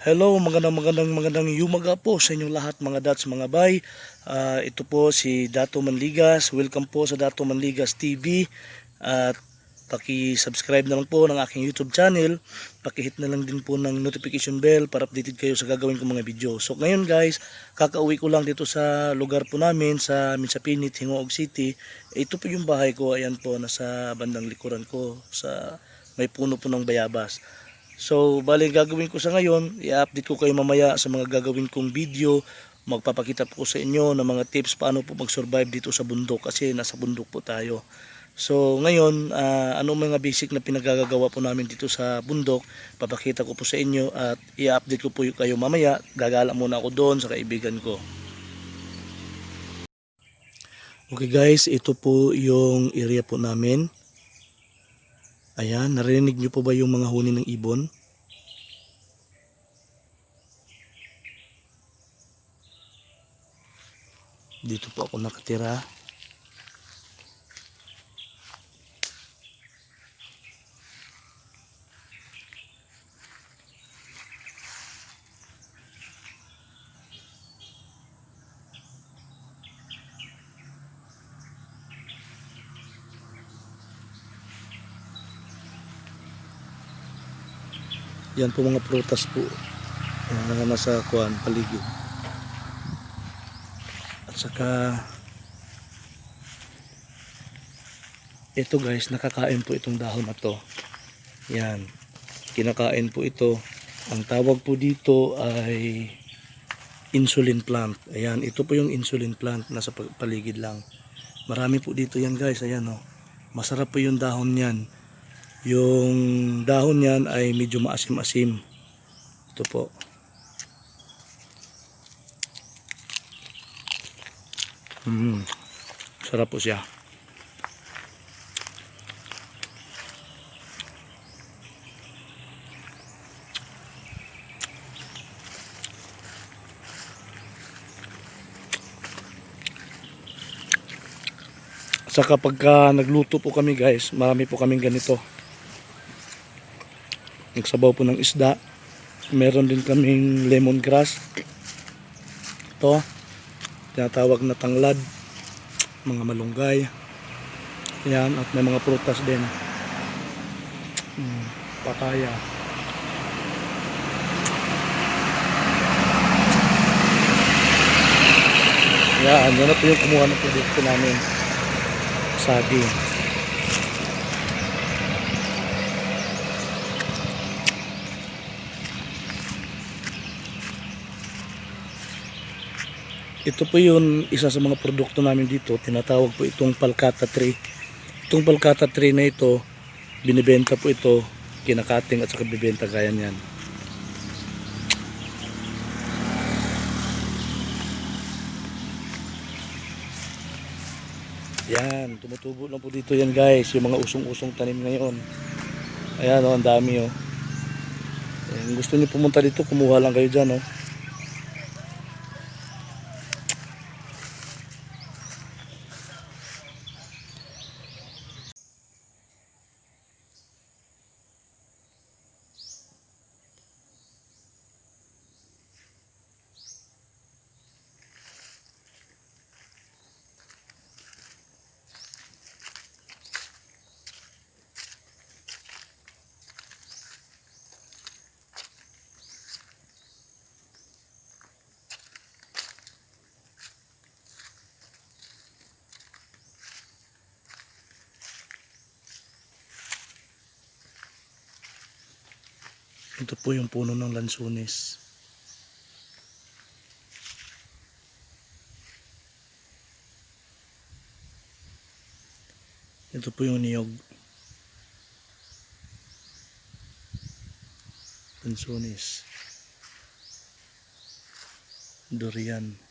Hello, magandang umaga po sa inyong lahat mga dads, mga bay. Ito po si DatuManligas. Welcome po sa DatuManligasTV. At paki-subscribe na lang po ng aking YouTube channel. Paki-hit na lang din po ng notification bell para updated kayo sa gagawin kong mga video. So ngayon guys, kakauwi ko lang dito sa lugar po namin sa MINSAPINIT, GINGOOG City. Ito po yung bahay ko. Ayan po, nasa bandang likuran ko sa may puno po ng bayabas. So, bali gagawin ko sa ngayon, i-update ko kayo mamaya sa mga gagawin kong video. Magpapakita po sa inyo ng mga tips paano po mag-survive dito sa bundok kasi nasa bundok po tayo. So, ngayon, ano mga basic na pinagagagawa po namin dito sa bundok, papakita ko po sa inyo at i-update ko po kayo mamaya. Gagala muna ako doon sa kaibigan ko. Okay guys, ito po yung area po namin. Ayan, narinig nyo po ba yung mga huni ng ibon? Dito po ako nakatira. Yan po mga prutas po nasa paligid. At saka ito guys, nakakain po itong dahon na to. Yan, kinakain po ito. Ang tawag po dito ay insulin plant. Ayan, ito po yung insulin plant, nasa paligid lang. Marami po dito yan guys. Ayan o, masarap po yung dahon yan. Yung dahon yan ay medyo maasim-asim. Ito po. Sarap po siya. Saka pagka nagluto po kami guys, marami po kaming ganito. Nagsabaw po ng isda. Meron din kaming lemongrass. Ito, tinatawag na tanglad. Mga malunggay. Yan, at may mga prutas din. Papaya. Yan, yun na po yung kumuha ng produkto namin. Saging. Ito po yung isa sa mga produkto namin dito. Tinatawag po itong palkata tree. Itong palkata tree na ito, binibenta po ito, kinakating at saka bibenta gaya niyan. Yan, tumutubo lang po dito yan guys, yung mga usong-usong tanim ngayon. Ayan o, ang dami o. Kung gusto niyo pumunta dito, kumuha lang kayo dyan o. Ito po yung puno ng lansunis. Ito po yung niyog. Lansunis. Durian.